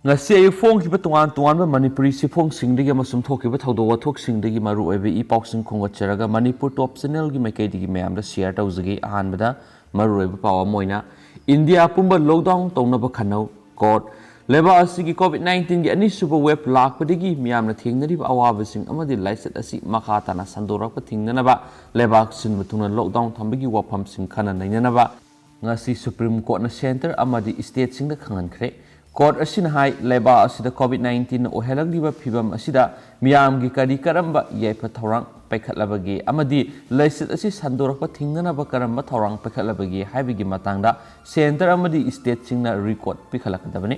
ngasi ayu phong ki tuan tuan ba manipuri si phong singdigi amasum thoki ba thodo wathok singdigi maru oibe I pausing khongacharaga manipur top channel gi makai digi mayam da share tawzagi ahan bada maru oibe pawa moina india pumba lockdown tongna ba khanau court leba asigi covid-19 gi ani suba web lak padigi miyam na thengnari ba awabe sing amadi license asi makha tana sandorak pa thingnana ba leba sin butuna lockdown thambagi wafam sing khana nainana ba ngasi supreme court na center amadi state sing da khangan khre court asina hai leba asida covid-19 ohelagdiba phibam asida miyam gi kari karamba yaipa thorang paikhatlabagi amadi license asi sandorakpa thingnana ba karamba thorang paikhatlabagi haibigi matangda center amadi state singna record pikhalakadabani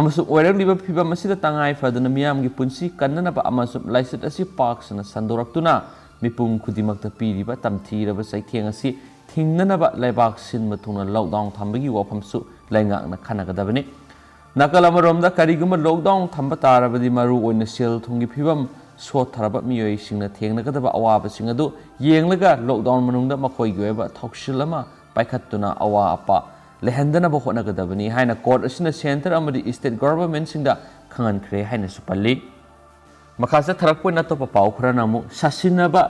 amasuk oiragdiba phibam asida tangai fadana miyam gi punsi kannana ba amasuk license asi parksna sandoraktuna mipum khudimakta piriba tamthiraba saitheng asi thingnana ba lebak sin matuna lockdown thambagi wafamsu laingakna khanagadabani Nakalamoromda kariguma lockdown thamba tarabadi maru oina sel thungi phibam so tharaba miyoi singna thengna kadaba awaba singadu yenglaga lockdown manungda makoi goeba thokshilama paikhattuna awa apa lehendana ba hona kadabani haina court asina center amadi state government singda khangan khre haina supalli makhasa tharakpoi na to pa pau khurana mu sasinaba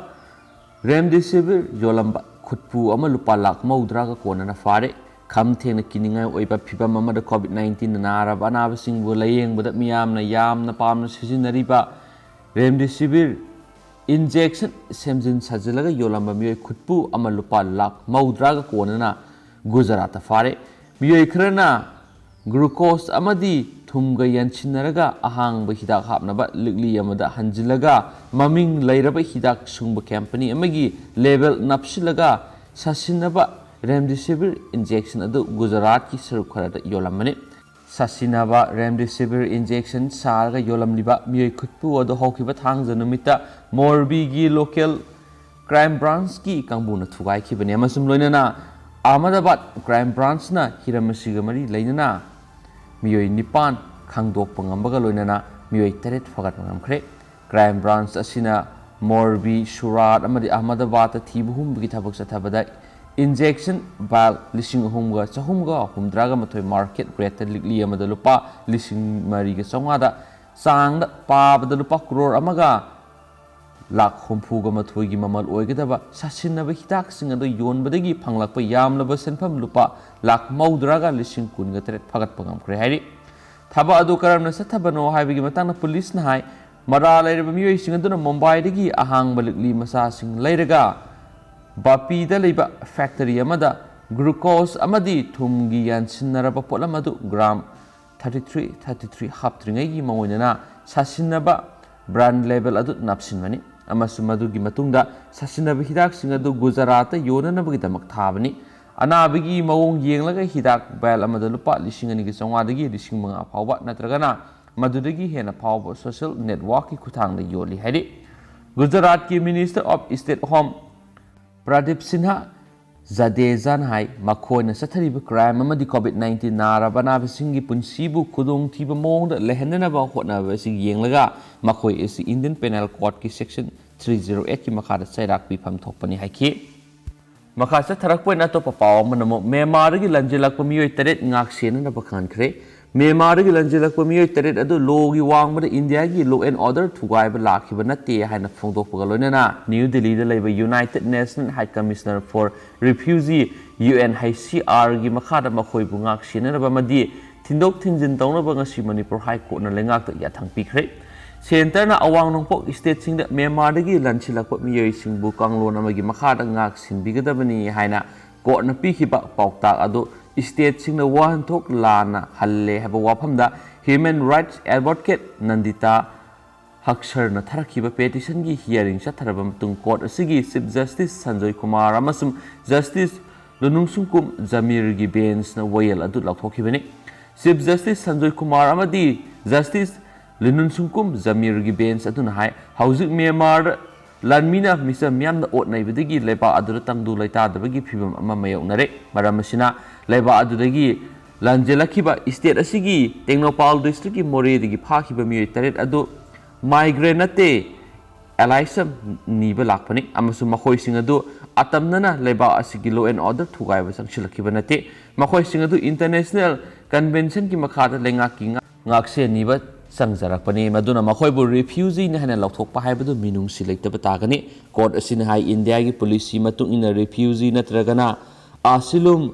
remdesivir yolamba khutpu ama lupa lak maudra ka kona na fare Kham Thengna Kiningai Oiraba phibam amada covid-19 naraba anaba singbu layengbuda miyamna yamna pamna sizinariba remdesivir injection semjin sajilaga yolamba miyoi khutpu ama lupa lak maudra ka konana Gujarat fare miyoi khrana glucose amadi thumga yanchinaraga ahangba hidak hapnaba ligli amada hanjilaga maming lairaba hidak sungba company amagi level napsilaga sasinaba remdesivir injection adu Gujarat ki saruk kharada yolamani sasinaba remdesivir injection sarga yolamliba miyoi khutpu adu hokiba thangja numita morbi gi local crime branch ki kangbuna thugai khibani amasum loinana Ahmedabad crime branch na hiramasiga mari leinana miyoi nipan khangdok pangambaga loinana miyoi teret fagat pangamkhre crime branch asina morbi surat amadi Ahmedabad ta thibuhum gi thabak sathabada injection bal lising humga chahumga humdraga mathoi market rate ligli amada lupa lising mariga songada sangda pabada lupa crore amaga lak humfuga mathoi gi mamal oigedaba sasinaba hitak singado yonbadagi phanglakpa yamlaba senpham lupa lak maudraga lising kunga teret phagat pangam khre hairi thaba adu karamna sathabano haibigi matangna police na hai mara lairaba miyoi singaduna mumbai dagi ahang balikli masa sing lairaga Bapi da leiba factory amada glucose amadi thumgi yansinaraba polamadu gram 33 haptringai gi mawoinana sasinaba brand label adu napsinmani amasu madugi matungda sasinaba hidak singadu Gujarat yonanabagi damak thabani anabigi mawong yenglaga hidak bal amada lupa lisingani gi songwadagi lising manga phawba natragana madudagi hena phawba social network ki kuthangda yoli hairi Gujarat ki minister of state home Pradip Sinha Zadejan hai makhona sathariba crime amadi covid-19 narabana bisingi punsibu khudong thiba mongda lehenna ba hotna ba sig yenglaga makhoi esi Indian Penal Code ki section 308 ki makhada sairak pi pham thokpani haiki makhasa tharakpoi na to papaw manamo Myanmar gi lanjelakpa miyoi taret ngak sena na bakhan khre Myanmar gi lanjelakpa miyoi taret adu logi wangbada India gi law and order thugai ba lakhiba natte haina phongdokpa loinana New Delhi da leiba United Nations High Commissioner for Refugee UNHCR gi makhada makhoi bu ngak sena ba madi thindok thinjin tawna ba ngasi Manipur High Court na lengak ta yathang pikre Center na awang nongpok state sing da Myanmar gi lanchilakpa miyoi singbu kanglon amagi makhada ngak sinbigadabani haina court na pikhiba pauktak adu state sing na wan thok lana halle haba wafamda human rights advocate Nandita Haksar na tharakhiba petition gi hearing satharabam tung court asigi Chief Justice Sanjoy Kumar amasum Justice Lunungsungkum Zamir gi bench na wayal adu lakhokhibani Chief Justice Sanjoy Kumar amadi Justice Lunungsungkum Zamir gi bench adu na hai hauzik Myanmar Lanmina misa miyamna otnai bidagi leba adura tangdu laita dabagi phibam ama mayonare maramasina leba adudagi lanjelakiba state asigi Tengnopal district ki more digi phakhiba miyoi taret adu migrate alaisam niba lakpani amasu makhoi singadu atamnana leba asigi law and order thugai ba sangsilakhiba nate makhoi singadu international convention ki makhada lenga ki ꯉꯥꯛꯁꯦꯟꯅꯤꯕ ꯆꯪꯖꯔꯛꯄꯅꯤ ꯃꯗꯨꯅ ꯃꯈꯣꯏꯕꯨ ꯔꯤꯐ꯭ꯌꯨꯖꯤꯅ ꯍꯥꯏꯅ ꯂꯧꯊꯣꯛꯄ ꯍꯥꯏꯕꯗꯨ ꯃꯤꯅꯨꯡꯁꯤ ꯂꯩꯇꯕ ꯇꯥꯒꯅꯤ coat ꯑꯁꯤꯅ ꯍꯥꯏ ꯏꯟꯗꯤꯌꯥꯒꯤ ꯄꯣꯂꯤꯁꯤ ꯃꯇꯨꯡ ꯏꯟꯅ ꯔꯤꯐ꯭ꯌꯨꯖꯤ ꯅꯠꯇ꯭ꯔꯒꯅ ꯑꯁꯤꯂꯨꯝ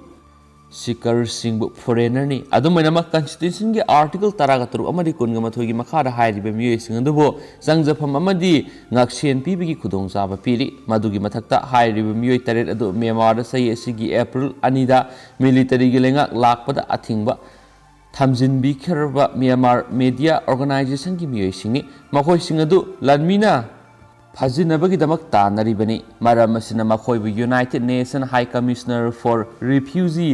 ꯁꯤꯀꯔꯁꯤꯡꯕꯨ ꯐꯣꯔꯦꯅꯔꯅꯤ ꯑꯗꯨꯃꯥꯏꯅꯃꯛ ꯀꯟꯁꯇꯤꯇ꯭ꯌꯨꯁꯟꯒꯤ ꯑꯥꯔꯇꯤꯀꯜ 13 ꯑꯃꯗꯤ 23ꯒꯤ ꯃꯈꯥꯗ ꯍꯥꯏꯔꯤꯕ ꯃꯤꯑꯣꯏꯁꯤꯡ ꯑꯗꯨꯕꯨ ꯆꯪꯖꯐꯝ ꯑꯃꯗꯤ ꯉꯥꯛꯁꯦꯟ ꯄꯤꯕꯒꯤ ꯈꯨꯗꯣꯡꯆꯥꯕ ꯄꯤꯔꯤ ꯃꯗꯨꯒꯤ ꯃꯊꯛꯇ ꯍꯥꯏꯔꯤꯕ ꯃꯤꯑꯣꯏ 8 ꯑꯗꯨ ꯃ꯭ꯌꯥꯟꯃꯥꯔꯗ ꯆꯍꯤ ꯑꯁꯤꯒꯤ ꯑꯦꯄ꯭ꯔꯤꯜ 2ꯗ ꯃꯤꯂꯤꯇꯔꯤꯒꯤ ꯂꯩꯉꯥꯛ ꯂꯥꯛꯄꯗ ꯑꯊꯤꯡꯕ ꯊꯝꯖꯤꯟꯕꯤꯈ꯭ꯔꯕ ꯃ꯭ꯌꯥꯟꯃꯥꯔ ꯃꯦꯗꯤꯌꯥ ꯑꯣꯔꯒꯅꯥꯏꯖꯦꯁꯟꯒꯤ ꯃꯤꯑꯣꯏꯁꯤꯡꯅꯤ ꯃꯈꯣꯏꯁꯤꯡ ꯑꯗꯨ ꯂꯥꯟꯃꯤꯅ ꯐꯥꯖꯤꯟꯅꯕꯒꯤꯗꯃꯛ ꯇꯥꯟꯅꯔꯤꯕꯅꯤ ꯃꯔꯝ ꯑꯁꯤꯅ ꯃꯈꯣꯏꯕꯨ united nations high commissioner for refugee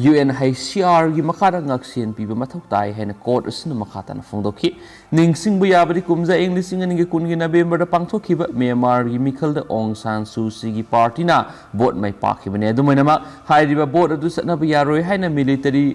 UNHCRꯒꯤ ꯃꯈꯥꯗ ꯉꯥꯛꯁꯦꯟ ꯄꯤꯕ ꯃꯊꯧ ꯇꯥꯏ ꯍꯥꯏꯅ ꯀꯣꯔꯠ ꯑꯁꯤꯅ ꯃꯈꯥ ꯇꯥꯅ ꯐꯣꯡꯗꯣꯛꯈꯤ ꯅꯤꯡꯁꯤꯡꯕ ꯌꯥꯕꯗꯤ ꯀꯨꯝꯖꯥ ꯏꯪ 2010ꯒꯤ ꯅꯕꯦꯝꯕꯔꯗ ꯄꯥꯡꯊꯣꯛꯈꯤꯕ ꯃ꯭ꯌꯥꯟꯃꯥꯔꯒꯤ ꯃꯤꯈꯜꯗ ꯑꯣꯡ ꯁꯥꯟ ꯁꯨ ꯆꯤꯒꯤ ꯄꯥꯔꯇꯤꯅ ꯚꯣꯠ ꯃꯥꯏ ꯄꯥꯛꯈꯤꯕꯅꯤ ꯑꯗꯨꯃꯥꯏꯅꯃꯛ ꯍꯥꯏꯔꯤꯕ ꯚꯣꯠ ꯑꯗꯨ ꯆꯠꯅꯕ ꯌꯥꯔꯣꯏ ꯍꯥꯏꯅ ꯃꯤꯂꯤꯇꯔꯤ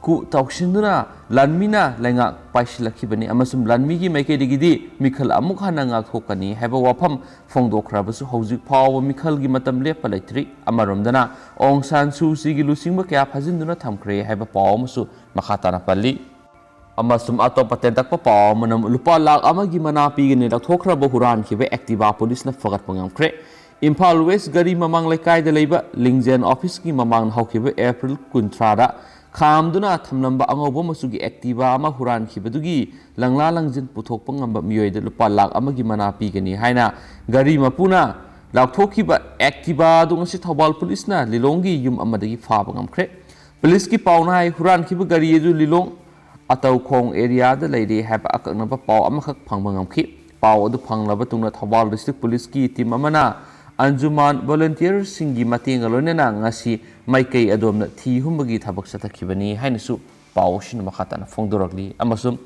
ꯀꯨ ꯇꯧꯁꯤꯟꯗꯨꯅ ꯂꯥꯟꯃꯤꯅ ꯂꯩꯉꯥꯛ ꯄꯥꯏꯁꯤꯜꯂꯛꯈꯤꯕꯅꯤ ꯑꯃꯁꯨꯡ ꯂꯥꯟꯃꯤꯒꯤ ꯃꯥꯏꯀꯩꯗꯒꯤꯗꯤ ꯃꯤꯈꯜ ꯑꯃꯨꯛ ꯍꯟꯅ ꯉꯥꯛꯊꯣꯛꯀꯅꯤ ꯍꯥꯏꯕ ꯋꯥꯐꯝ ꯐꯣꯡꯗꯣꯛꯈ꯭ꯔꯕꯁꯨ ꯍꯧꯖꯤꯛ ꯐꯥꯎꯕ ꯃꯤꯈꯜꯒꯤ ꯃꯇꯝ ꯂꯦꯞꯄ ꯂꯩꯇ꯭ꯔꯤ ꯑꯃꯔꯣꯝꯗꯅ ꯑꯣꯡ ꯁꯥꯟ ꯁꯨ ꯆꯤꯒꯤ ꯂꯨꯆꯤꯡꯕ ꯀꯌꯥ ꯐꯥꯖꯤꯟꯗꯨꯅ ꯊꯝꯈ꯭ꯔꯦ ꯍꯥꯏꯕ ꯄꯥꯎ ꯑꯃꯁꯨ ꯃꯈꯥ ꯇꯥꯅ ꯄꯜꯂꯤ ꯑꯃꯁꯨꯡ ꯑꯇꯣꯞꯄ ꯇꯦꯟꯇꯛꯄ ꯄꯥꯎ ꯑꯃꯅ ꯂꯨꯄꯥ ꯂꯥꯈ ꯑꯃꯒꯤ ꯃꯅꯥ ꯄꯤꯒꯅꯤ ꯂꯧꯊꯣꯛꯈ꯭ꯔꯕ ꯍꯨꯔꯥꯟꯈꯤꯕ ꯑꯦꯛꯇꯤꯚꯥ ꯄꯨꯂꯤꯁꯅ ꯐꯒꯠꯄ ꯉꯝꯈ꯭ꯔꯦ ꯏꯝꯐꯥꯜ ꯋꯦꯁ ꯒꯥꯔꯤ ꯃꯃꯥꯡ ꯂꯩꯀꯥꯏꯗ ꯂꯩꯕ ꯂꯤꯡꯖꯦꯟ ꯑꯣꯐꯤꯁꯀꯤ ꯃꯃꯥꯡꯗ ꯍꯧꯈꯤꯕ ꯑꯦꯄ꯭ꯔꯤꯜ 30ꯗ ꯈꯥꯝꯗꯨꯅ ꯊꯝꯂꯝꯕ ꯑꯉꯧꯕ ꯃꯆꯨꯒꯤ ꯑꯦꯛꯇꯤꯚꯥ ꯑꯃ ꯍꯨꯔꯥꯟꯈꯤꯕꯗꯨꯒꯤ ꯂꯪꯂꯥ ꯂꯪꯖꯤꯟ ꯄꯨꯊꯣꯛꯄ ꯉꯝꯕ ꯃꯤꯑꯣꯏꯗ ꯂꯨꯄꯥ ꯂꯥꯈ ꯑꯃꯒꯤ ꯃꯅꯥ ꯄꯤꯒꯅꯤ ꯍꯥꯏꯅ ꯒꯥꯔꯤ ꯃꯄꯨꯅ ꯂꯥꯎꯊꯣꯛꯈꯤꯕ ꯑꯦꯛꯇꯤꯚꯥ ꯑꯗꯨ ꯉꯁꯤ ꯊꯧꯕꯥꯜ ꯄꯨꯂꯤꯁꯅ ꯂꯤꯂꯣꯡꯒꯤ ꯌꯨꯝ ꯑꯃꯗꯒꯤ ꯐꯥꯕ ꯉꯝꯈ꯭ꯔꯦ ꯄꯨꯂꯤꯁꯀꯤ ꯄꯥꯎꯅ ꯍꯥꯏ ꯍꯨꯔꯥꯟꯈꯤꯕ ꯒꯥꯔꯤ ꯑꯗꯨ ꯂꯤꯂꯣꯡ ꯑꯇꯧꯈꯣꯡ ꯑꯦꯔꯤꯌꯥꯗ ꯂꯩꯔꯦ ꯍꯥꯏꯕ ꯑꯀꯛꯅꯕ ꯄꯥꯎ ꯑꯃꯈꯛ ꯐꯪꯕ ꯉꯝꯈꯤ ꯄꯥꯎ ꯑꯗꯨ ꯐꯪꯂꯕ ꯇꯨꯡꯗ ꯊꯧꯕꯥꯜ ꯗꯤꯁꯇ꯭ꯔꯤꯛ ꯄꯨꯂꯤꯁꯀꯤ ꯇꯤꯝ ꯑꯃꯅ ꯑꯟꯖꯨꯃꯥꯟ ꯚꯣꯂunteersꯁꯤꯡꯒꯤ ꯃꯇꯦꯡꯒ ꯂꯣꯏꯅꯅ ꯉꯁꯤ ꯃꯥꯏꯀꯩ ꯑꯗꯣꯝꯗ ꯊꯤ ꯍꯨꯝꯕꯒꯤ ꯊꯕꯛ ꯆꯠꯊꯈꯤꯕꯅꯤ ꯍꯥꯏꯅꯁꯨ ꯄꯥꯎ ꯑꯁꯤꯅ ꯃꯈꯥ ꯇꯥꯅ ꯐꯣꯡꯗꯣꯔꯛꯂꯤ ꯑꯃꯁꯨꯡ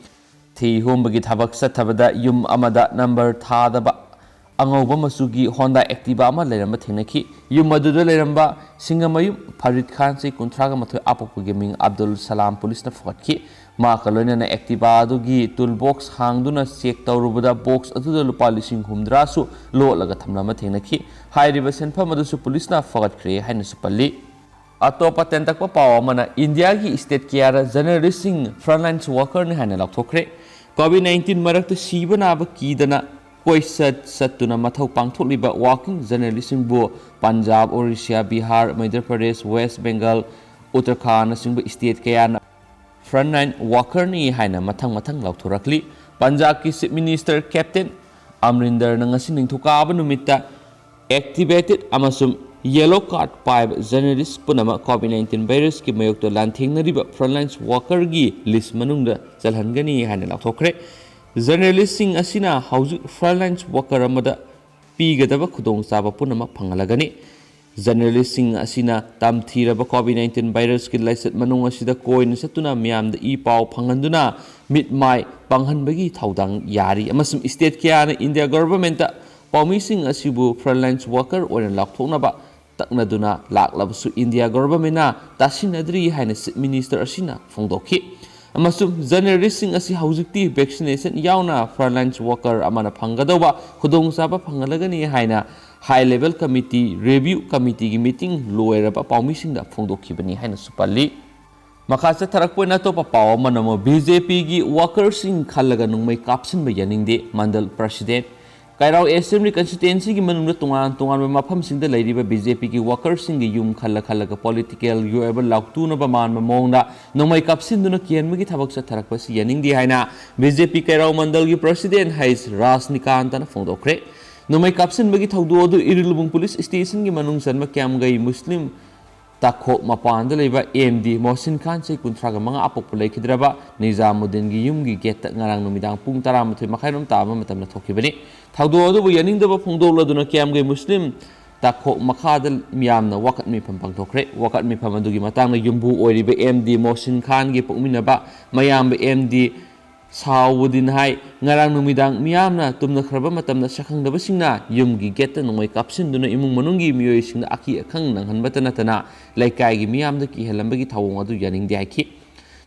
ꯊꯤ ꯍꯨꯝꯕꯒꯤ ꯊꯕꯛ ꯆꯠꯊꯕꯗ ꯌꯨꯝ ꯑꯃꯗ ꯅꯝꯕꯔ ꯊꯥꯗꯕ ꯑꯉꯧꯕ ꯃꯆꯨꯒꯤ ꯍꯣꯟꯗꯥ ꯑꯦꯛꯇꯤꯚꯥ ꯑꯃ ꯂꯩꯔꯝꯕ ꯊꯦꯡꯅꯈꯤ ꯌꯨꯝ ꯑꯗꯨꯗ ꯂꯩꯔꯝꯕ ꯁꯤꯡꯒꯃꯌꯨꯝ ꯐꯔꯤꯗ ꯈꯥꯟ ꯆꯍꯤ 32 ꯑꯄꯣꯛꯄꯒꯤ ꯃꯤꯡ ꯑब्ꯗꯨꯜ ꯁꯂꯥꯝ ꯄꯨꯂꯤꯁꯅ ꯐꯒꯠꯈꯤ ꯃꯍꯥꯛꯀ ꯂꯣꯏꯅꯅ ꯑꯦꯛꯇꯤꯚꯥ ꯑꯗꯨꯒꯤ ꯇꯨꯜ ꯕꯣꯛꯁ ꯍꯥꯡꯗꯨꯅ ꯆꯦꯛ ꯇꯧꯔꯨꯕꯗ ꯕꯣꯛꯁ ꯑꯗꯨꯗ ꯂꯨꯄꯥ 60,000 ꯂꯣꯠꯂꯒ ꯊꯝꯂꯝꯕ ꯊꯦꯡꯅꯈꯤ ꯍꯥꯏꯔꯤꯕ ꯁꯦꯟꯐꯝ ꯑꯗꯨꯁꯨ ꯄꯨꯂꯤꯁꯅ ꯐꯒꯠꯈ꯭ꯔꯦ ꯍꯥꯏꯅꯁꯨ ꯄꯜꯂꯤ ꯑꯇꯣꯞꯄ ꯇꯦꯟꯇꯛꯄ ꯄꯥꯎ ꯑꯃꯅ ꯏꯟꯗꯤꯌꯥꯒꯤ ꯁ꯭ꯇꯦꯠ ꯀꯌꯥꯗ ꯖꯔꯅꯦꯂꯤꯁꯁꯤꯡ ꯐ꯭ꯔꯟꯠꯂꯥꯏꯟ ꯋꯥꯔꯀꯔꯅꯤ ꯍꯥꯏꯅ ꯂꯥꯎꯊꯣꯛꯈ꯭ꯔꯦ COVID-19 ꯃꯔꯛꯇ ꯁꯤꯕ ꯅꯥꯕ ꯀꯤꯗꯅ ꯀꯣꯏꯆꯠ ꯆꯠꯇꯨꯅ ꯃꯊꯧ ꯄꯥꯡꯊꯣꯛꯂꯤꯕ ꯋꯥꯔꯀꯤꯡ ꯖꯔꯅꯦꯂꯤꯁꯁꯤꯡꯕꯨ ꯄꯟꯖꯥꯕ ꯑꯣꯔꯤꯁꯥ ꯕꯤꯍꯥꯔ ꯃꯙ꯭ꯌ ꯄ꯭ꯔꯗꯦꯁ ꯋꯦꯁ ꯕꯦꯡꯒꯜ ꯎꯠꯇꯔꯈꯥꯟꯗꯅꯆꯤꯡꯕ ꯁ꯭ꯇꯦꯠ ꯀꯌꯥꯅ ꯐ꯭ꯔꯟꯠꯂꯥꯏꯟ ꯋꯥꯔꯀꯔꯅꯤ ꯍꯥꯏꯅ ꯃꯊꯪ ꯂꯥꯎꯊꯣꯔꯛꯂꯤ ꯄꯟꯖꯥꯕꯀꯤ ꯆꯤꯐ ꯃꯤꯅꯤꯁꯇꯔ ꯀꯦꯞꯇꯦꯟ ꯑꯃꯔꯤꯟꯗꯔꯅ ꯉꯁꯤ ꯅꯤꯡꯊꯧꯀꯥꯕ ꯅꯨꯃꯤꯠꯇ ꯑꯦꯛꯇꯤꯚꯦꯇꯦꯗ ꯑꯃꯁꯨꯡ ꯌꯦꯂꯣ ꯀꯥꯔꯗ ꯄꯥꯏꯕ ꯖꯔꯅꯦꯂꯤꯁ ꯄꯨꯝꯅꯃꯛ COVID-19 ꯚꯥꯏꯔꯁꯀꯤ ꯃꯥꯌꯣꯛꯇ ꯂꯥꯟꯊꯦꯡꯅꯔꯤꯕ ꯐ꯭ꯔꯟꯠꯂꯥꯏꯟ ꯋꯥꯔꯀꯔꯒꯤ ꯂꯤꯁ ꯃꯅꯨꯡꯗ ꯆꯜꯍꯟꯒꯅꯤ ꯍꯥꯏꯅ ꯂꯥꯎꯊꯣꯛꯈ꯭ꯔꯦ ꯖꯔꯅꯦꯂꯤꯁꯁꯤꯡ ꯑꯁꯤꯅ ꯍꯧꯖꯤꯛ ꯐ꯭ꯔꯟꯠꯂꯥꯏꯟ ꯋꯥꯔꯀꯔ ꯑꯃꯗ ꯄꯤꯒꯗꯕ ꯈꯨꯗꯣꯡꯆꯥꯕ ꯄꯨꯝꯅꯃꯛ ꯐꯪꯍꯜꯂꯒꯅꯤ ꯖꯔꯅꯦꯂꯤꯁꯁꯤꯡ ꯑꯁꯤꯅ ꯇꯝꯊꯤꯔꯕ COVID-19 ꯚꯥꯏꯔꯁꯀꯤ ꯂꯥꯏꯆꯠ ꯃꯅꯨꯡ ꯑꯁꯤꯗ ꯀꯣꯏꯅ ꯆꯠꯇꯨꯅ ꯃꯤꯌꯥꯝꯗ ꯏ ꯄꯥꯎ ꯐꯪꯍꯟꯗꯨꯅ ꯃꯤꯠ ꯃꯥꯏ ꯄꯥꯡꯍꯟꯕꯒꯤ ꯊꯧꯗꯥꯡ ꯌꯥꯔꯤ ꯑꯃꯁꯨꯡ ꯁ꯭ꯇꯦꯠ ꯀꯌꯥꯅ ꯏꯟꯗꯤꯌꯥ ꯒꯚꯔꯟꯃꯦꯟꯠꯇ ꯄꯥꯎꯃꯤꯁꯤꯡ ꯑꯁꯤꯕꯨ ꯐ꯭ꯔꯟꯠꯂꯥꯏꯟ ꯋꯥꯔꯀꯔ ꯑꯣꯏꯅ ꯂꯥꯎꯊꯣꯛꯅꯕ ꯇꯛꯅꯗꯨꯅ ꯂꯥꯛꯂꯕꯁꯨ ꯏꯟꯗꯤꯌꯥ ꯒꯚꯔꯟꯃꯦꯟꯠꯅ ꯇꯥꯁꯤꯟꯅꯗ꯭ꯔꯤ ꯍꯥꯏꯅ ꯆꯤꯐ ꯃꯤꯅꯤꯁꯇꯔ ꯑꯁꯤꯅ ꯐꯣꯡꯗꯣꯛꯈꯤ ꯑꯃꯁꯨꯡ ꯖꯔꯅꯦꯂꯤꯁꯁꯤꯡ ꯑꯁꯤ ꯍꯧꯖꯤꯛꯇꯤ ꯚꯦꯛꯁꯤꯅꯦꯁꯟ ꯌꯥꯎꯅ ꯐ꯭ꯔꯟꯠꯂꯥꯏꯟ ꯋꯥꯔꯀꯔ ꯑꯃꯅ ꯐꯪꯒꯗꯧꯕ ꯈꯨꯗꯣꯡꯆꯥꯕ ꯐꯪꯍꯜꯂꯒꯅꯤ ꯍꯥꯏꯅ ꯍꯥꯏ ꯂꯦꯚꯦꯜ ꯀꯃꯤꯇꯤ ꯔꯤꯚ꯭ꯌꯨ ꯀꯃꯤꯇꯤꯒꯤ ꯃꯤꯇꯤꯡ ꯂꯣꯏꯔꯕ ꯄꯥꯎꯃꯤꯁꯤꯡꯗ ꯐꯣꯡꯗꯣꯛꯈꯤꯕꯅꯤ ꯍꯥꯏꯅꯁꯨ ꯄꯜꯂꯤ ꯃꯈꯥ ꯆꯠꯊꯔꯛꯄ ꯑꯣꯏꯅ ꯑꯇꯣꯞꯄ ꯄꯥꯎ ꯑꯃꯅ BJPꯒꯤ ꯋꯥꯔꯀꯔꯁꯤꯡ ꯈꯜꯂꯒ ꯅꯣꯡꯃꯩ ꯀꯥꯞꯁꯤꯟꯕ ꯌꯥꯅꯤꯡꯗꯦ ꯃꯟꯗꯜ ꯄ꯭ꯔꯁꯤꯗꯦꯟꯠ ꯀꯩꯔꯥꯎ ꯑꯦꯁꯦꯝꯕ꯭ꯂꯤ ꯀꯟꯁꯇꯤꯇꯨꯌꯦꯟꯁꯤꯒꯤ ꯃꯅꯨꯡꯗ ꯇꯣꯉꯥꯟꯕ ꯃꯐꯝꯁꯤꯡꯗ ꯂꯩꯔꯤꯕ BJPꯒꯤ ꯋꯥꯔꯀꯔꯁꯤꯡꯒꯤ ꯌꯨꯝ ꯈꯜꯂꯒ ꯄꯣꯂꯤꯇꯤꯀꯦꯜꯒꯤ ꯑꯣꯏꯕ ꯂꯥꯎꯇꯨꯅꯕ ꯃꯥꯟꯕ ꯃꯑꯣꯡꯗ ꯅꯣꯡꯃꯩ ꯀꯥꯞꯁꯤꯟꯗꯨꯅ ꯀꯤꯍꯟꯕꯒꯤ ꯊꯕꯛ ꯆꯠꯊꯔꯛꯄꯁꯤ ꯌꯥꯅꯤꯡꯗꯦ ꯍꯥꯏꯅ BJP ꯀꯩꯔꯥꯎ ꯃꯟꯗꯜꯒꯤ ꯄ꯭ꯔꯁꯤꯗꯦꯟꯠ ꯍꯩꯆ ꯔꯥꯖꯅꯤꯀꯥꯟꯇꯅ ꯐꯣꯡꯗꯣꯛꯈ꯭ꯔꯦ ꯅꯣꯡꯃꯩ ꯀꯥꯞꯁꯤꯟꯕꯒꯤ ꯊꯧꯗꯣꯛ ꯑꯗꯨ ꯏꯔꯤꯜꯕꯨꯡ ꯄꯨꯂꯤꯁ ꯁ꯭ꯇꯦꯁꯟꯒꯤ ꯃꯅꯨꯡ ꯆꯟꯕ ꯀ꯭ꯌꯥꯝꯒꯩ ꯃꯨꯁꯂꯤꯝ ꯇꯥꯈꯣꯛ ꯃꯄꯥꯟꯗ ꯂꯩꯕ MD ꯃꯣꯍꯁꯤꯟ ꯈꯥꯟ ꯆꯍꯤ 35 ꯑꯄꯣꯛꯄ ꯂꯩꯈꯤꯗ꯭ꯔꯕ ꯅꯤꯖꯥꯃꯨꯗꯤꯟꯒꯤ ꯌꯨꯝꯒꯤ ꯒꯦꯠꯇ ꯉꯔꯥꯡ ꯅꯨꯃꯤꯗꯥꯡ ꯄꯨꯡ 13:30 ꯇꯥꯕ ꯃꯇꯝꯗ ꯊꯣꯛꯈꯤꯕꯅꯤ ꯊꯧꯗꯣꯛ ꯑꯗꯨꯕꯨ ꯌꯥꯅꯤꯡꯗꯕ ꯐꯣꯡꯗꯣꯛꯂꯗꯨꯅ ꯀ꯭ꯌꯥꯝꯒꯩ ꯃꯨꯁꯂꯤꯝ ꯇꯥꯈꯣꯛ ꯃꯈꯥꯗ ꯃꯤꯌꯥꯝꯅ ꯋꯥꯀꯠ ꯃꯤꯐꯝ ꯄꯥꯡꯊꯣꯛꯈ꯭ꯔꯦ ꯋꯥꯀꯠ ꯃꯤꯐꯝ ꯑꯗꯨꯒꯤ ꯃꯇꯥꯡꯗ ꯌꯨꯝꯕꯨ ꯑꯣꯏꯔꯤꯕ MD ꯃꯣꯍꯁꯤꯟ ꯈꯥꯟꯒꯤ ꯄꯣꯛꯃꯤꯟꯅꯕ ꯃꯌꯥꯝꯕ MD ꯁꯥꯎꯕꯨꯗꯤꯟ ꯍꯥꯏ ꯉꯔꯥꯡ ꯅꯨꯃꯤꯗꯥꯡ ꯃꯤꯌꯥꯝꯅ ꯇꯨꯝꯅꯈ꯭ꯔꯕ ꯃꯇꯝꯗ ꯁꯛꯈꯪꯗꯕꯁꯤꯡꯅ ꯌꯨꯝꯒꯤ ꯒꯦꯠꯇ ꯅꯣꯡꯃꯩ ꯀꯥꯞꯁꯤꯟꯗꯨꯅ ꯏꯃꯨꯡ ꯃꯅꯨꯡꯒꯤ ꯃꯤꯑꯣꯏꯁꯤꯡꯗ ꯑꯀꯤ ꯑꯈꯪ ꯅꯪꯍꯟꯕꯇ ꯅꯠꯇꯅ ꯂꯩꯀꯥꯏꯒꯤ ꯃꯤꯌꯥꯝꯗ ꯀꯤꯍꯜꯂꯝꯕꯒꯤ ꯊꯧꯑꯣꯡ ꯑꯗꯨ ꯌꯥꯅꯤꯡꯗꯦ ꯍꯥꯏꯈꯤ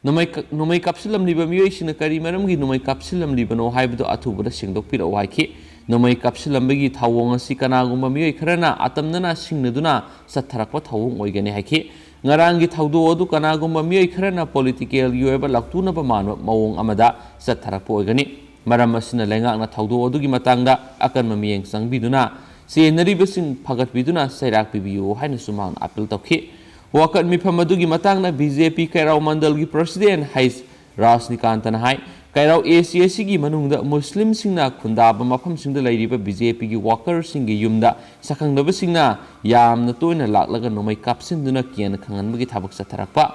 ꯅꯣꯡꯃꯩ ꯀꯥꯞꯁꯤꯜꯂꯝꯂꯤꯕ ꯃꯤꯑꯣꯏꯁꯤꯡꯅ ꯀꯔꯤ ꯃꯔꯝꯒꯤ ꯅꯣꯡꯃꯩ ꯀꯥꯞꯁꯤꯜꯂꯝꯂꯤꯕꯅꯣ ꯍꯥꯏꯕꯗꯨ ꯑꯊꯨꯕꯗ ꯁꯦꯡꯗꯣꯛꯄꯤꯔꯛꯎ ꯍꯥꯏꯈꯤ ꯅꯣꯡꯃꯩ ꯀꯥꯞꯁꯤꯜꯂꯝꯕꯒꯤ ꯊꯧꯑꯣꯡ ꯑꯁꯤ ꯀꯅꯥꯒꯨꯝꯕ ꯃꯤꯑꯣꯏ ꯈꯔꯅ ꯑꯇꯝꯅꯅ ꯁꯤꯡꯅꯗꯨꯅ ꯆꯠꯊꯔꯛꯄ ꯊꯧꯑꯣꯡ ꯑꯣꯏꯒꯅꯤ ꯍꯥꯏꯈꯤ ngarangi thaudo adu kanagumba mioi kharana political yoeba laktuna ba manwa mawong amada satharappo oigani maram asina lengakna thaudo adugi matangda akan mamiyeng sangbiduna senaribasing phagatbiduna sairak pibiyo haina sumang appeal tawkhi wakat mifam adugi matangna BJP kairau mandalgi president hais Rajnikantana hai kairau ACAC gi manungda muslim singna khundaba mafam singda lairiba BJP gi worker singi yumda sakhangdaba singna yamna toina laklaga nomai kapsinduna kian khanganbagi thabak satharakpa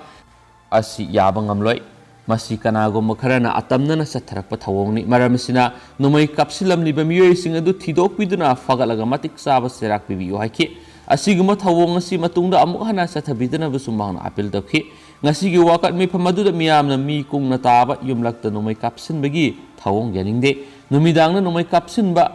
asi yabangamloi masi kanagom kharana atamnana satharakpa thawongni maramsina nomai kapsilamni ba miyoi sing adu thidokpiduna fagalaga matik saba serak bibiyo haiki asiguma thawong asi matungda amuk hana sathabidana busumang appeal dakhi ngasigi wakat mi phamadu miyamna mi kungna taba yumlakta nomai kapsin bagi thawong yaningde numidangna nomai kapsin ba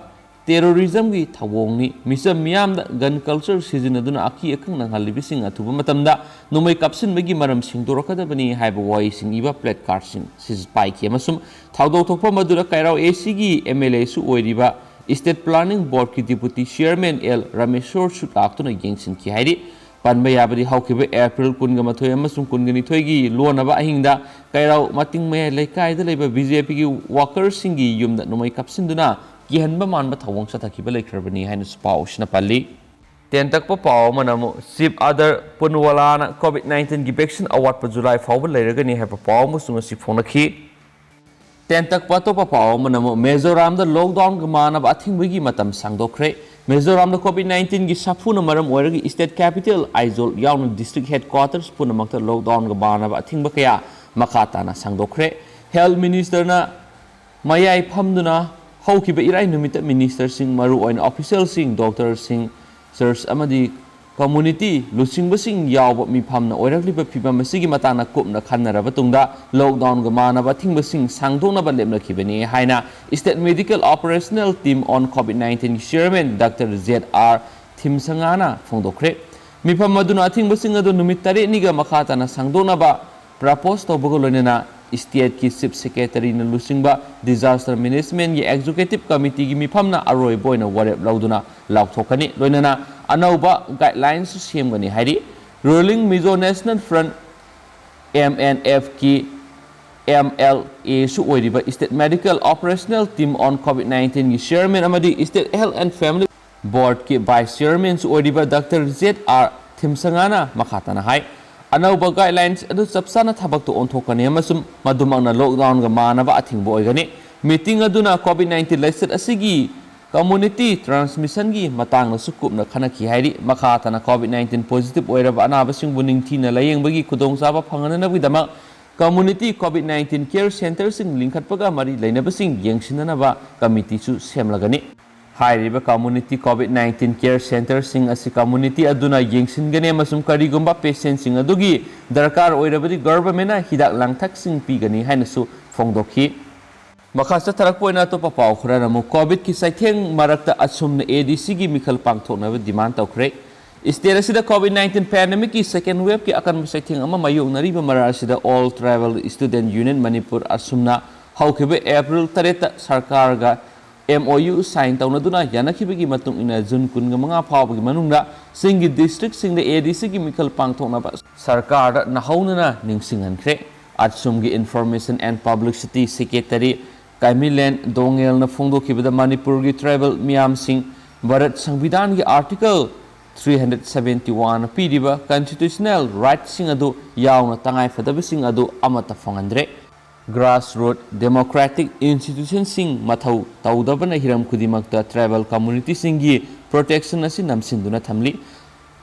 terrorism gi thawong ni misam miyamda gun culture sizinaduna aki akang nang halibising athuba matamda nomai kapsin bagi maram singdorakada bani haiba wai sing iba plate card sing sis pai ki amasum thawdo thokpa madura kairau AC gi MLA su oiriba State Planning Board ki Deputy Chairman L Rameshwar Sutaktuna yengsin ki hairi panba yabadi haukiba April kunga mathoi amasung kungani thoigi lonaba ahingda kairau mating me laikai da leiba BJP gi workers singi yumda nomai kapsinduna kihanba manba thawong sathakiba laikhrabani haina spau shna palli tentakpa paw manamo Chief Other Punwala COVID-19 gi vaccine award pa July fawba lairagani haiba paw musunga si phonakhi tentakpa to pa paw manamo Mizoram da lockdown ga manaba athingbugi matam sangdokre Mizoram da COVID-19 gi safuna maram oiragi state capital Aizawl yauna district headquarters punamakta lockdown ga manaba athingba kaya makata na sangdokre health minister na mayai phamduna haukiba irai numita minister sing maru oina official sing doctor sing sirs amadi community lusingba sing yawba mifamna oirakliba phibam asigi matana kupna khanaraba tungda lockdown ga manaba thingba sing sangdonaba lemlakhibani haina state medical operational team on COVID-19 chairman Dr. Z.R. Thimsangana phongdokre mifam maduna thingba sing adu numit tare niga makhatana sangdonaba propose tawbaga loinana State ki Chief Secretary na lusingba Disaster Management ki Executive Committee ki mifamna aroi boina warep lauduna laukthokani loinana anauba guidelines semgani hairi Ruling Mizo National Front MNF ki MLA su oiriba State Medical Operational Team on COVID-19 ki Chairman amadi State Health and Family Board ki Vice Chairman su oiriba Dr. Z.R. Thimsangana makhatana hai anauba guidelines adu sapsana thabak to onthokani amasum madumangna lockdown ga manaba athingbo oigani meeting aduna COVID-19 lesson asigi community transmission gi matangna sukupna khanaki hairi makhatana COVID-19 positive oiraba anaba singbu ningthina layengbagi khudongchaba phangananabidama community COVID-19 care center sing linkhatpaga mari leinabasing yengsinanaba committee su semlagani hairiba community COVID-19 care center sing asi community aduna yengsingane masum karigumba patient sing adugi darkar oirabadi government na hidak langthak sing pigani hainasu phongdokhi makhasa tarak poina to papaw khurana mu covid ki saitheng marakta asumna ADC gi mikhal pangthokna demand tawkhre state asida COVID-19 pandemic ki second wave ki akan saitheng ama mayongnari ba marar asida all travel student union manipur asumna haukibe April 3 sarkar ga MOU sign taunaduna yanakibagi matung ina June kun nga phawbagi manungda singi district singda ADC gi mikhal pangthokna ba sarkar na haunana ningsinghankhre atsumgi information and publicity secretary Kamilen Dongel na phongdokibada Manipur gi tribal miyam sing Bharat Samvidhan gi article 371 pidiba constitutional rights sing adu yauna tangai fadaba sing adu amata phangandre grassroots democratic institutions sing mathau taudabana hiram kudimakta tribal community singi protection asi namsinduna thamli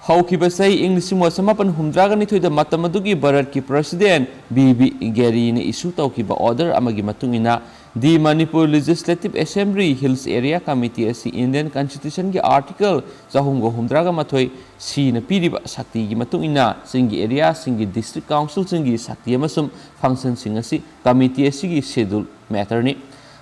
haukiba sai english mo samapan humdragani thoida matamadugi bharat ki president BB Gary ne issue tawkiba order amagi matungina the Manipur Legislative Assembly Hills Area Committee asi Indian Constitution ki article sahumgo humdraga mathoi si na piriba sakti gi matungina singi area singi district council singi sakti amasum function sing asi committee asi gi schedule matter ni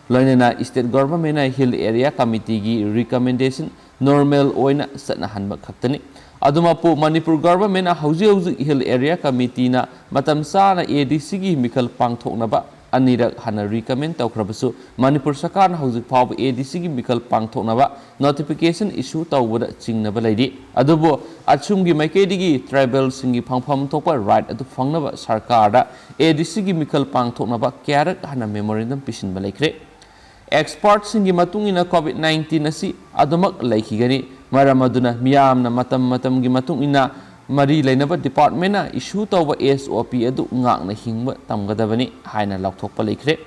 loinana state government na hill area committee gi recommendation normal oina satna hanba khaktani adumapu Manipur government na hauji hill area committee na matam sa na ADC gi mikhal pangthokna ba अनिरक हना recommend तौखरबसु Manipur सरकार हौजिक फाव ADC की मिखल पांगथोकनबा notification issue तौबदा चिंगनबा लैदि अदुबो अचुमगी मैकेदिगी tribal सिंगी फंगफम थोकपा right अदु फंगनबा सरकारदा ADC की मिखल पांगथोकनबा क्यारक हना memorandum पिसिनबा लैख्रे expert सिंगी मतुंगिना कोविड-19 असि अदुमक लैखिगनी मरम अदुना मियामना मतम की मतुंगिना मरी लेनबा डिपार्टमेंट इशू तौब एसओपी अदु ngang हिंग तमगदबनी हाइना लौथोकपा लैख्रे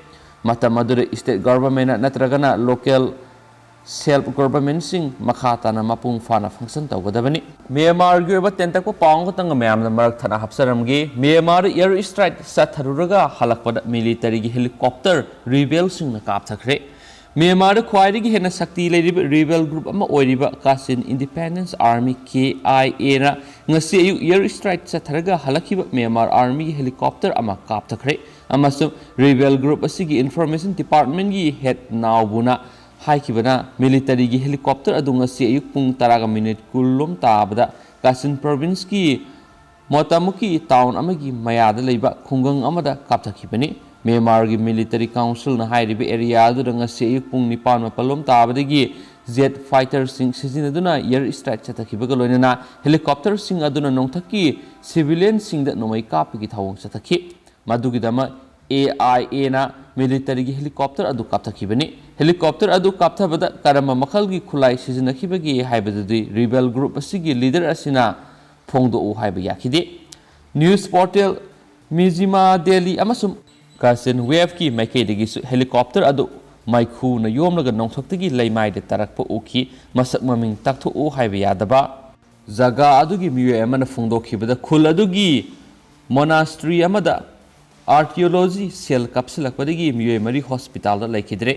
मतम अदुरे स्टेट गवर्नमेंट नत्रगना लोकल सेल्फ गवर्नमेंट सिंग मखाताना मपुंग फाना फंक्शन तौगदबनी म्यांमार गी ओबा तेंतक पांग तंग म्यामना मरक थना हप्सरमगी म्यांमार एयर स्ट्राइक सथरुरगा हलकपदा मिलिटरी की हेलीकॉप्टर रिबेल सिंगना कापथखरे म्यांमार ख्वाइदगी हेना शक्ति लेरिबा रिबेल ग्रुप अमा ओइरिबा कासिन इंडिपेंडेंस आर्मी KIA ना ngasi ayuk air strike सथरगा हलखिबा Myanmar army की हेलीकॉप्टर अमा कापथखरे अमसु रिबेल ग्रुप असिगी इंफॉर्मेशन डिपार्टमेंट की हेड नावबुना हाइकिबना मिलिटरी की हेलीकॉप्टर अदु ngasi ayuk पुंग 10 मिनट कुल्लोम ताबदा कासिन प्रोविंस की मोतामुकी टाउन अमगी मयादा लेबा खुंगंग अमदा कापथखिबनी म्यांमार की मिलिटरी काउंसिल ना हाइरिबे एरिया अदु ngasi ayuk पुंग 9 मपलम ताबदगी जेट फाइटर सिंग सिजिनदुना एयर स्ट्राइक चथखिबगा लोइना हेलीकॉप्टर सिंग अदुना नोंथकी सिविलियन सिंग द नोमै कापगी थावंग चथखि मदुगिदमा AIA ना मिलिटरी की हेलीकॉप्टर अदु कापथखिबनी हेलीकॉप्टर अदु कापथबदा करम मखल की खुलाई सिजिनखिबगी हाइबदुदि रिबेल ग्रुप असिगी लीडर असिना फोंगदो हाइबा याखिदे news portal मिजिमा daily अमसुम Kasun wave की मैकेदगिसु हेलीकॉप्टर अदु माइखू न योमलगा नौथक्तगी लैमाइदे तरक्प उखी मसक ममिंग ताकथो हाइबा यादबा जगा अदुगी मियोय अमना फोंदोखिबदा खुल अदुगी मोनास्ट्री अमदा आर्कियोलॉजी सेल कपसिलकपदगी मियोय मरी हॉस्पिटल लैखिद्रे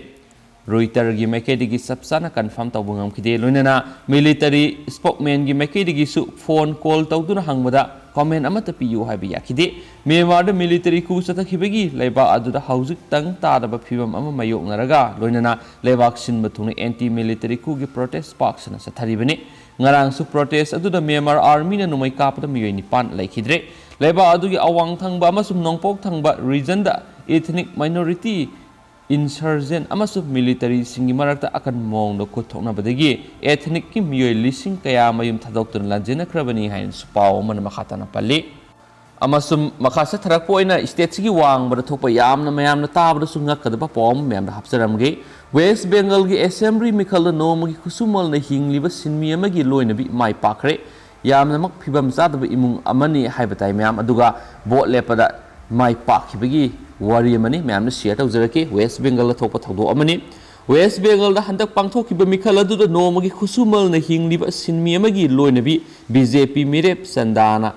रोइटर की मैकेदगी सबसाना कन्फर्म तौबंगमखिदे लोइना मिलिटरी स्पोकमैन की मैकेदगी सु फोन कॉल तौदुना हंगबदा कमेंट अमत पियु हाइबा याखिदे म्यांमार मिलिटरी कू चथखिबगी लेबा अदुदा हौजिक तंग तादबा फिबम अमा मायोगनरगा लोइना लेबाक सिनबा थुंग एंटी मिलिटरी कू की protest पार्क्सना सथरिबने ngarang su protest aduda Myanmar army na numai kapda miyoi nipan laikhidre leba adugi awang thangba amasum nongpok thangba region da ethnic minority insurgent amasum military singi marakta akan mong no kuthokna badagi ethnic ki miyoi lising kaya mayum thadoktur lanjena krabani hain supaw man makhata na pali amasum makhasa tharak poina state sigi wang bada thokpa yamna mayamna tabda su ngakadaba pom memda hapsaramge West Bengal की Assembly मिखल नोमगी खुसुमल न हिंगलिबा सिनमी अमगी लोइनबी माइ पाखरे यामनमक फिबम Jadav इमुंग अमनी हाइबताइ ma'am अदुगा boat लेपदा माइ पाखिबगी वारी अमनी म्यामन share तौजरके West Bengal थोप थौदो अमनी West Bengal दा हंदक पांगथोखिबा मिखल अदुदा नोमगी खुसुमल न हिंगलिबा सिनमी अमगी लोइनबी BJP मिरेप संदाना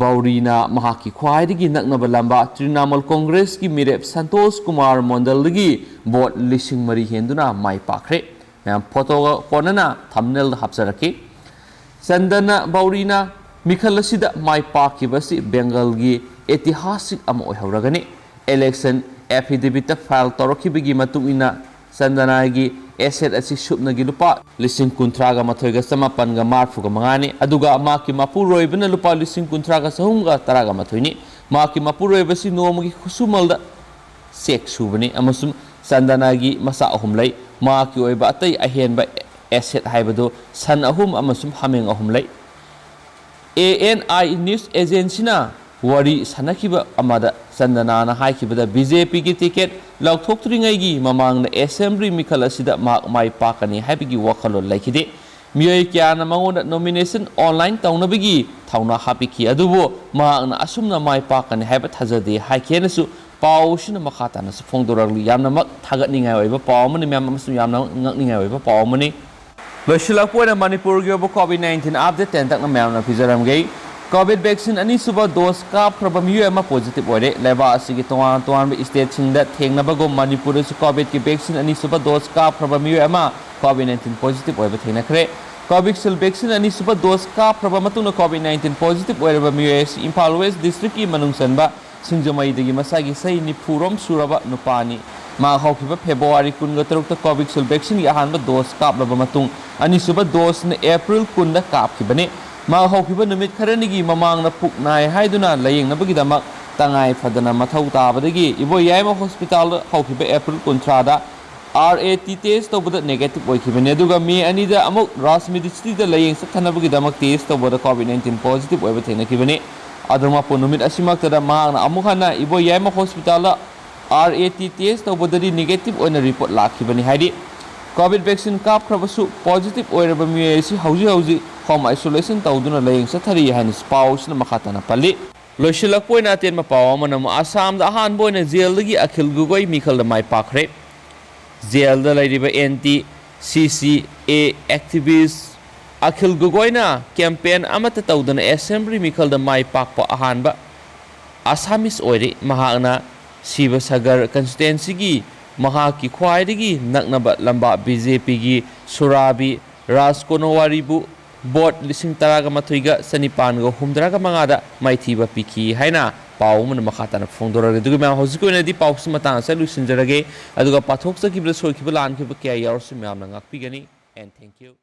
Baurina Mahaki Khwaidigi Naknaba Lamba Trinamool Congress की मिरेप Santosh Kumar मंडलगी boat लिसिंग मरी हेंदुना माइ पाखरे मैम फोटो कोनना थंबनेल हापसरके संदना बाउरीना मिखल असिदा माइ पाखिबसि बेंगल की ऐतिहासिक अमा ओइहौरगनि इलेक्शन एफिडेविट फाइल तौरखिबगी मतुंगिना संदना की एसेट असि सुपनगी लुपा लिसिंग कुंथ्रागा मथोइगा समापनगा मार्फुगा मंगानी अदुगा माकी मापुरोइबना लुपा लिसिंग कुंथ्रागा सहुंगा तरागा मथोइनी माकी मापुरोइबसि नोमगी खुसुमलदा सेक सुबनी अमसुम संदनागी मसा अहुम लै माकी ओइबा अतै अहेनबा एसेट हाइबदो सन अहुम अमसुम हमेंग अहुम लै ANI न्यूज एजेंसीना वरी सनखिबा अमदा संदनाना हाइखिबदा BJP की टिकेट लौथोक्त्रिङैगी ममांगना असेंबली मिखल असिदा माइ पाकनी हाइबगी वखलो लैखिदे मियोय क्याना मंगोदा नॉमिनेशन ऑनलाइन तौनबगी थाउना हापिखि अदुबो मांगना असुमना माइ पाकनी हाइबा थाजदे हाइखेनसु पाउसिना मखातानसु फोंदोरगलु यामनमक थागतनिङाय ओइबा पावमनि म्यामसु यामना ngakningai ओइबा पावमनि लोइसिलापोइना मणिपुरगी ओबो COVID-19 update तेंतकना म्यामना फिजरमगै Covid vaccine अनी सुबह डोज काफ्रब मियोय अमा पॉजिटिव ओइरे लेबा असिगी तोवान तोवान स्टेट सिंगदा थेंगनबगो मणिपुर सु कोविड की वैक्सीन अनी सुबह डोज काफ्रब मियोय अमा COVID-19 पॉजिटिव ओइबा थेंगनखरे कोविशील्ड वैक्सीन अनी सुबह डोज काफ्रब मतुना COVID-19 पॉजिटिव ओइरबा मियोय इम्फाल वेस्ट डिस्ट्रिक्ट की मनुंगसनबा सिंजमैदगी मसागी सही निफुरोम सुरबा नुपानी मा हौखिबा फेब्रुवारी 23 ता कोविशील्ड वैक्सीन की अहानबा डोज कापलबा मतुंग अनी सुबह डोज ने अप्रैल 10 दा कापखिबने मा हौखिबा नुमित खरनिगी ममांगना पुकनाय हाइदुना लयेंगनबगिदमक tangay fadana mathau tabadagi iboi yaima hospital haukiba April 13 RAT test tawbada negative oikibane aduga me anida amuk Rasmidicity da layeng sathanabagi damak test tawbada COVID-19 positive oiba thenakibane aduma ponumit asimaktada mahangna amukhana iboi yaima hospital RAT test tawbadari negative oina report lakhibani haidi COVID vaccine kap khrabasu positive oiraba miesi hauji home isolation tawduna layeng sathari hanis paus na makhatana pali loisilak poina ten ma pawa manam Assam da han boina jail dagi akhil gugoi mikhal da mai pakre jail da lairiba anti CCA activist akhil gugoina campaign amata tawdana assembly mikhal da mai pakpa ahanba Assamese oire mahana Siva Sagar constituency gi mahaki khwaidagi naknaba lamba BJP gi Surabi Rajkonowaribu board lising taraga mathuiga sanipan go humdraga mangada maithiba piki haina pau mun makhatana phongdora dugu ma hojiko ne di pau sumata sa lusinjarage aduga pathok sa kibla soikiba lan kiba kya yar sum yamna ngakpi gani and thank you